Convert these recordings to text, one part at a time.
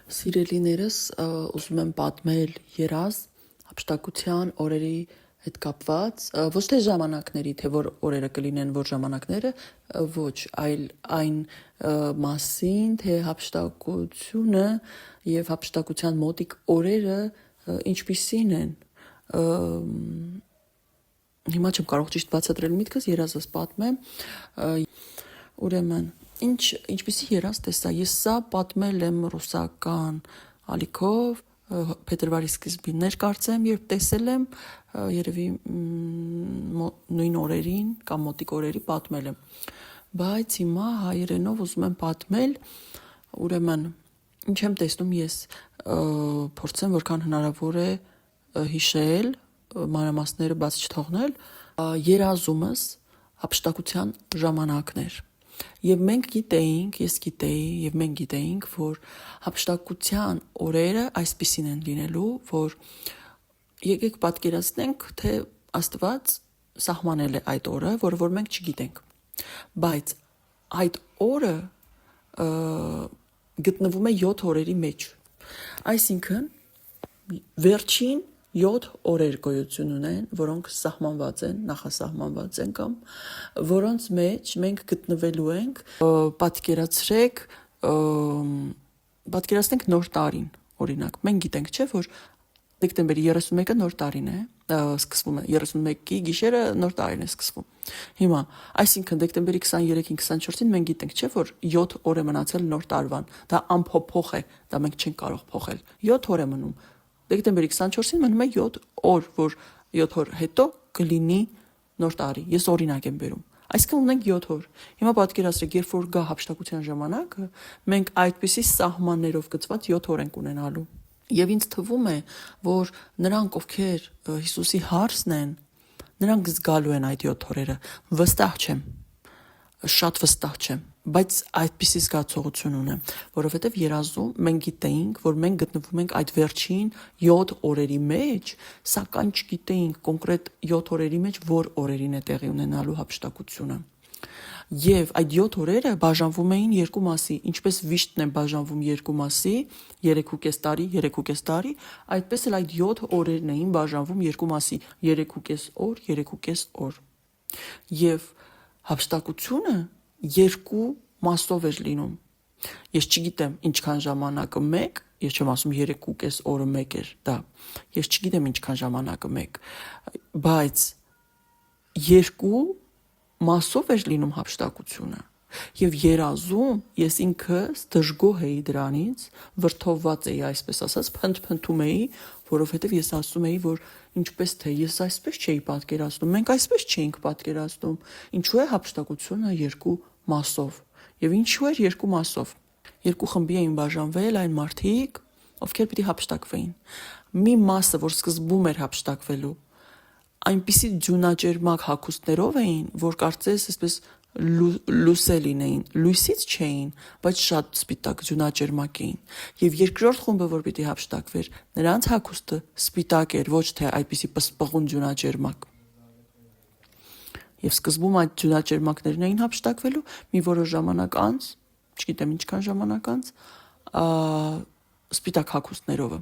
Սիրելիներս ուզում եմ պատմել երազ հափշտակության օրերի հետ կապված, ոչ թե ժամանակների, թե որ օրերը կլինեն, որ ժամանակները, ոչ, այլ այն մասին, թե հափշտակությունը եւ հափշտակության մոտիկ օրերը ինչպիսին են։ Հիմա չեմ կարող ճիշտ բացատրել միտքս, երազս պատմեմ։ Ուրեմն ինչպիսի երազ տեսա, ես սա պատմել եմ ռուսական ալիքով փետրվարի սկզբին կարծեմ, երբ տեսել եմ, երևի նույն օրերին կամ մոտիկ օրերի պատմել եմ, բայց հիմա հայերենով ուզում եմ պատմել, ուրեմն ինչ եմ տեսնում ես, փորձեմ որքան հնարավոր է հիշել, մանրամասները բաց չթողնել, երազումս հափշտակության ժամանակներ։ Եվ մենք գիտեինք, ես գիտեի եւ մենք գիտեինք, որ հափշտակության օրերը այսպիսին են լինելու, որ եկեք պատկերացնենք, թե Աստված սահմանել է այդ օրը, որը որ մենք չգիտենք։ Բայց այդ օրը գտնվում է 7 օրերի մեջ։ Այսինքն վերջին 7 օրեր գոյություն ունեն, որոնք սահմանված են, նախասահմանված են կամ որոնց մեջ մենք գտնվելու ենք, պատկերացնենք նոր տարին, օրինակ, մենք գիտենք, չէ, որ դեկտեմբերի 31-ը նոր տարին է, սկսվում է, 31-ի գիշերը նոր տարին է սկսվում։ Հիմա, այսինքն դեկտեմբերի 23-ին, 24-ին մենք գիտենք, չէ, որ 7 օր է մնացել նոր տարվան, դա անփոփոխ է, դա մենք չենք կարող փոխել, 7 օր է մնում, դեկտեմբերի 24-ին մնում է 7 օր, որ 7 օր հետո կլինի նոր տարի, ես օրինակ եմ բերում, այսինքն ունենք 7 օր, հիմա պատկերացրեք, երբ որ գա հափշտակության ժամանակը, մենք այդպիսի սահմաններով գծված 7 օր ենք ունենալու, եւ ինձ թվում է, որ նրանք, ովքեր Հիսուսի հարսն են, նրանք զգալու են այդ 7 օրերը, վստահ չեմ, շատ վստահ չեմ, բայց այդպիսի զգացողություն ունեմ, որովհետև երազում մենք գիտեինք, որ մենք գտնվում ենք այդ վերջին 7 օրերի մեջ, սակայն չգիտեինք կոնկրետ 7 օրերի մեջ որ օրերին է տեղի ունենալու հափշտակությունը։ Եվ այդ 7 օրերը բաժանվում էին երկու մասի, ինչպես վիշտն է բաժանվում երկու մասի, 3.5 տարի, 3.5 տարի, այդպես էլ այդ 7 օրերն էին բաժանվում երկու մասի, 3.5 օր, 3.5 օր։ Եվ հափշտակությունը երկու մասով էր լինում։ Ես չգիտեմ ինչքան ժամանակը մեկ, ես չեմ ասում 3.5 օրը մեկ էր դա, ես չգիտեմ ինչքան ժամանակը մեկ, բայց երկու մասով էր լինում հափշտակությունը եւ երազում ես ինքս դժգոհ էի դրանից, վրդովված էի, այսպես ասած, փնթփնթում էի, որովհետեւ ես ասում էի, որ ինչպես թե ես այսպես չէի պատկերացնում, մենք այսպես չէինք պատկերացնում, ինչու է հափշտակությունը երկու մասով եւ ինչու էր երկու մասով։ Երկու խմբի էին բաժանվել այն մարդիկ, ովքեր պիտի հափշտակվեին։ Մի մասը, որ սկզբում էր հափշտակվելու, այնպիսի ձյունաճերմակ հագուստներով էին, որ կարծես այսպես լուսելին էին, լույսից չէին, բայց շատ սպիտակ ձյունաճերմակ էին։ Եվ երկրորդ խումբը, որ պիտի հափշտակվեր, նրանց հագուստը սպիտակ էր, ոչ թե այդպիսի պսպղուն ձյունաճերմակ։ Եվ սկզբում այդ ձյունաճերմակներն էին հափշտակվելու, մի որոշ ժամանակ անց, չգիտեմ ինչքան ժամանակ անց, սպիտակ հագուստներով։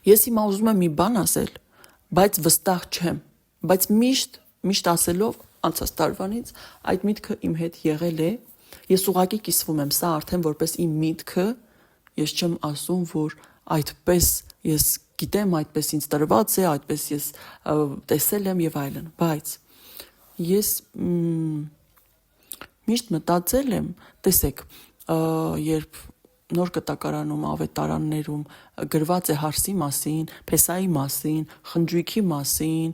Ես հիմա ուզում եմ մի բան ասել, բայց վստահ չեմ, բայց միշտ ասելով անցած տարվանից այդ միտքը իմ հետ եղել է, ես ուղղակի կիսվում եմ, սա արդեն որպես իմ միտքը, ես չեմ ասում, որ այդպես ես գիտեմ, այդպես ինձ տրված է, այդպես ես տեսել եմ եւ այլն, բայց ես միշտ մտածել եմ, տեսեք, երբ նոր կտակարանում, ավետարաններում գրված է հարսի մասին, փեսայի մասին, խնջույքի մասին,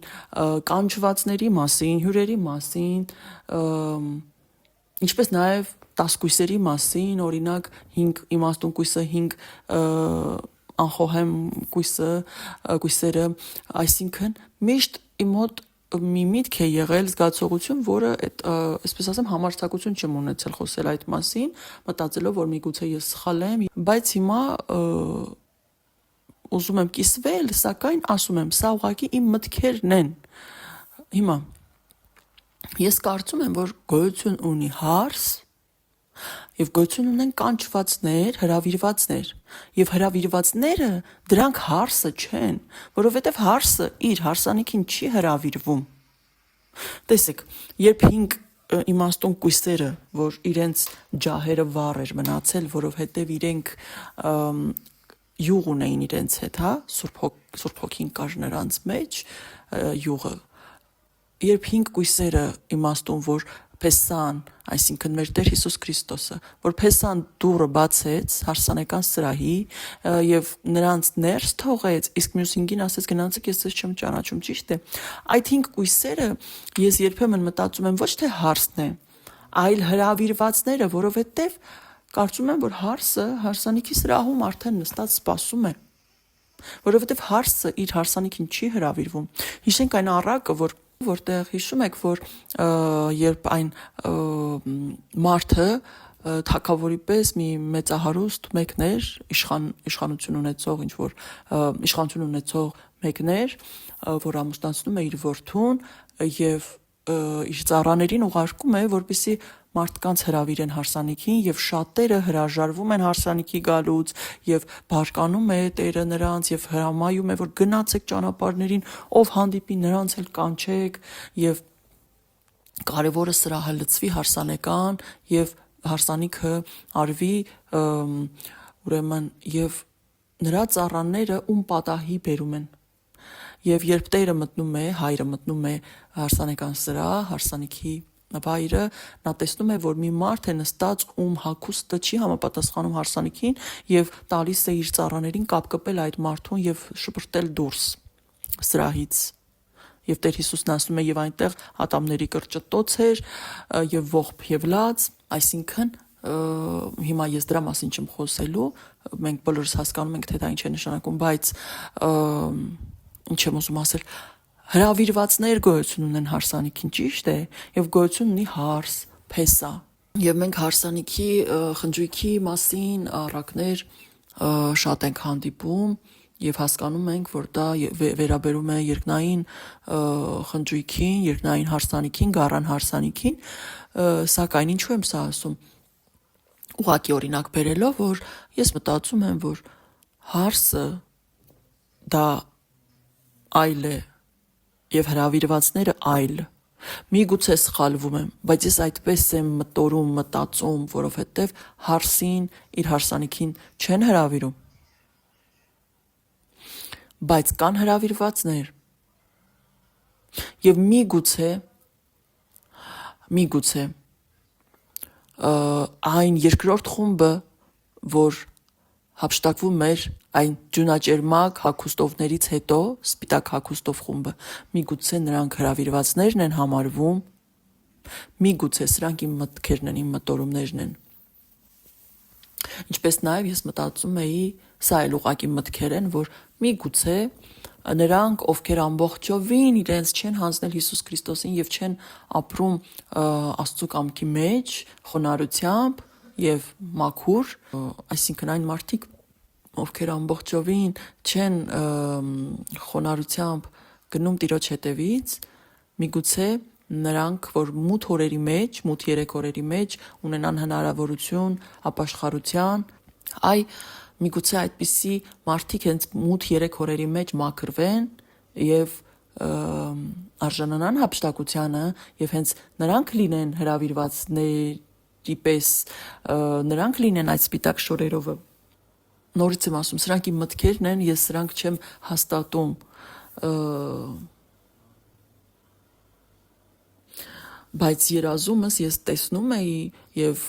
կանչվածների մասին, հյուրերի մասին, ինչպես նաև տասկույսերի մասին, օրինակ 5 իմաստուն կույսը, 5 անխոհեմ կույսերը, այսինքն միշտ իմ մոտ մի միտք է եղել, զգացողություն, որը այսպես ասեմ համարձակություն չեմ ունեցել խոսել այդ մասին, մտածելով, որ միգուցե ես սխալ եմ, բայց հիմա ուզում եմ կիսվել, սակայն ասում եմ, սա ուղղակի իմ մտքերն են։ Հիմա ես կարծում եմ, որ գոյություն ունի հարս, Եվ գոյություն ունեն կանչվածներ, հրավիրվածներ։ Եվ հրավիրվածները դրանք հարսը չեն, որովհետև հարսը իր հարսանիքին չի հրավիրվում։ Տեսեք, երբ 5 իմաստուն կույսերը, որ իրենց ջահերը վառ էր մնացել, որովհետև իրենք յուղ ունեին իրենց հետ, հա, Սուրբ Հոգին կար նրանց մեջ, յուղը, երբ 5 կույսերը իմաստուն, որ Փեսան, այսինքն մեր Տեր Հիսուս Քրիստոսը, որ Փեսան դուռը բացեց հարսանեկան սրահի եւ նրանց ներս թողեց, իսկ մյուս 5-ին ասեց գնացեք, ես ձեզ չեմ ճանաչում, ճիշտ է։ Այդ 5 կույսերը ես երբեմն մտածում եմ ոչ թե հարսն է, այլ հրավիրվածները, որովհետեւ կարծում եմ, որ հարսը հարսանիքի սրահում արդեն նստած սպասում է, որովհետեւ հարսը իր հարսանիքին չի հրավիրվում։ Հիշենք այն առակը, որտեղ հիշում եք, որ երբ այն մարդը թագավորի պես մի մեծահարուստ մեկներ, իշխանություն ունեցող ինչ-որ իշխանություն ունեցող մեկներ, որ ամուսնացնում է իր որդուն եւ իր ծառաներին ուղարկում է, որպեսզի մարդկանց հրավիրեն հարսանիքին եւ շատերը հրաժարվում են հարսանիքի գալուց եւ բարկանում է Տերը նրանց եւ հրամայում է, որ գնացեք ճանապարհներին, ով հանդիպի նրանց էլ կանչեք եւ կարևորը սրահը լցվի հարսանեկան եւ հարսանիքը արվի ուրեմն եւ նրա ծառաները ում պատահի բերում են։ Եվ երբ Տերը մտնում է, հայրը մտնում է հարսանեկան սրահ, հարսանիքի վայրը, նա տեսնում է, որ մի մարդ է նստած, ում հագուստը չի համապատասխանում հարսանիքին եւ տալիս է իր ծառաներին կապկպել այդ մարդուն եւ շպրտել դուրս սրահից։ Եվ Տեր Հիսուսն ասում է, եւ այնտեղ ատամների կրճտոց էր եւ ողբ եւ լաց, այսինքն հիմա ես դրա մասին չեմ խոսելու, մենք բոլորս հասկանում ենք, թե դա ինչ է նշանակում, բայց ինչ եմ ուզում ասել, հրավիրվածներ գոյություն ունեն հարսանիքին, ճիշտ է, եւ գոյություն ունի հարս, Փեսա։ Եվ մենք հարսանիքի խնջույքի մասին առակներ շատ ենք հանդիպում եւ հասկանում ենք, որ դա վերաբերում է երկնային խնջույքին, երկնային հարսանիքին, գառան հարսանիքին, սակայն ինչու եմ սա ասում։ Ուղղակի օրինակ բերելով, որ ես մտածում եմ, որ հարսը դա այլ է եւ հրավիրվածները այլ։ Միգուցե սխալվում եմ, բայց ես այդպես եմ մտորում, մտածում, որովհետեւ հարսին իր հարսանիքին չեն հրավիրում։ Բայց կան հրավիրվածներ։ Եվ միգուցե այն երկրորդ խումբը, որ հափշտակվում էր այն ջունաճերմակ հագուստովներից հետո, սպիտակ հագուստով խումբը, միգուցե նրանք հրավիրվածներն են համարվում, միգուցե սրանք իմ մտքերն են, իմ մտորումներն են։ Ինչպես նաև ես մտածում էի, սա էլ ուղղակի մտքեր են, որ միգուցե նրանք, ովքեր ամբողջովին իրենց չեն հանձնել Հիսուս Քրիստոսին եւ չեն ապրում Աստծո կամքի մեջ, խոնարհությամբ եւ մաքուր, այսինքն այն մարդիկ, ովքեր ամբողջովին չեն խոնարհությամբ գնում Տիրոջ հետևից, միգուցե նրանք, որ մութ օրերի մեջ, մութ 3 օրերի մեջ ունենան հնարավորություն ապաշխարության, միգուցե այդպիսի մարդիկ հենց մութ 3 օրերի մեջ մաքրվեն եւ արժանանան հափշտակությանը եւ հենց նրանք լինեն հրավիրվածների պես, նրանք լինեն այդ սպիտակ շորերովը։ Նորից եմ ասում, սրանք իմ մտքերն են, ես սրանք չեմ հաստատում։ Բայց երազումս ես տեսնում էի եւ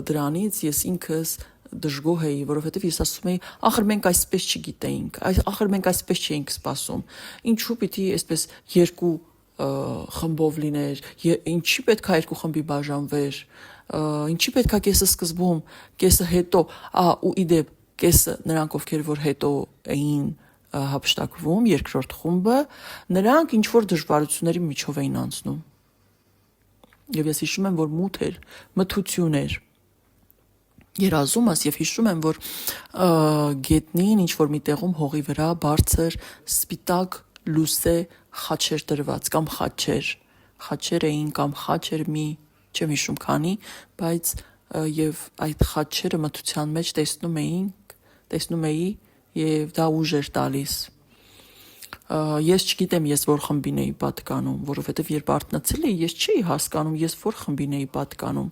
դրանից ես ինքս դժգոհ էի, որովհետեւ ես ասում էի, ախր մենք այսպես չգիտեինք, ախր մենք այսպես չէինք սպասում։ Ինչու պիտի այսպես երկու խմբով լիներ, ինչի պետք է երկու խմբի բաժանվեր, ինչի պետք է կեսը սկզբում, կեսը հետո, ու իդեպ կեսը նրանք, ովքեր որ հետո էին հափշտակվում, երկրորդ խումբը, նրանք ինչ որ դժվարությունների միջով էին անցնում։ Եվ ես հիշում եմ, որ մութ էր, մթություն էր երազումս եւ հիշում եմ, որ գետնին ինչ որ մի տեղում հողի վրա բարձր սպիտակ լուսե խաչեր դրված կամ խաչեր էին կամ խաչ էր մի, չեմ հիշում քանի, բայց եւ այդ խաչերը մթության մեջ տեսնում էի եւ դա ուժ էր տալիս։ Ես չգիտեմ ես որ խմբին էի պատկանում, որովհետեւ երբ արթնացել էի, ես չէի հասկանում ես որ խմբին էի պատկանում։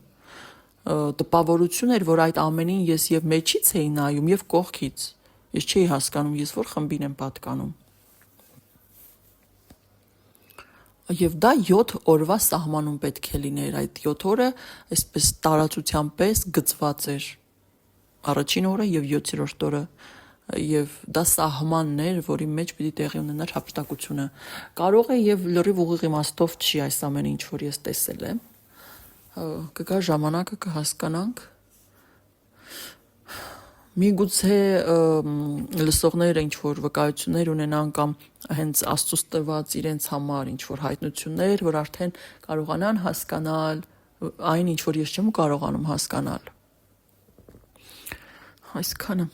Տպավորություն էր, որ այդ ամենին ես եւ մեջից էի նայում եւ կողքից։ Ես չէի հասկանում ես որ խմբին եմ պատկանում։ Եվ դա 7 օրվա սահմանում պետք է լիներ, այդ 7 օրը այսպես տարածության պես գծված էր։ Առաջին օրը եւ 7-րդ օրը եւ դա սահմանն էր, որի մեջ պիտի տեղի ունենար հափշտակությունը։ Կարող է եւ լրիվ ուղիղ իմաստով չի այս ամենը ինչ որ ես տեսել եմ։ Կգա ժամանակը կհասկանանք։ Միգուցե լսողները ինչ որ վկայություններ ունենան կամ հենց Աստծուց տված իրենց համար ինչ որ հայտնություններ, որ արդեն կարողանան հասկանալ այն ինչ որ ես չեմ կարողանում հասկանալ։ Այսքանը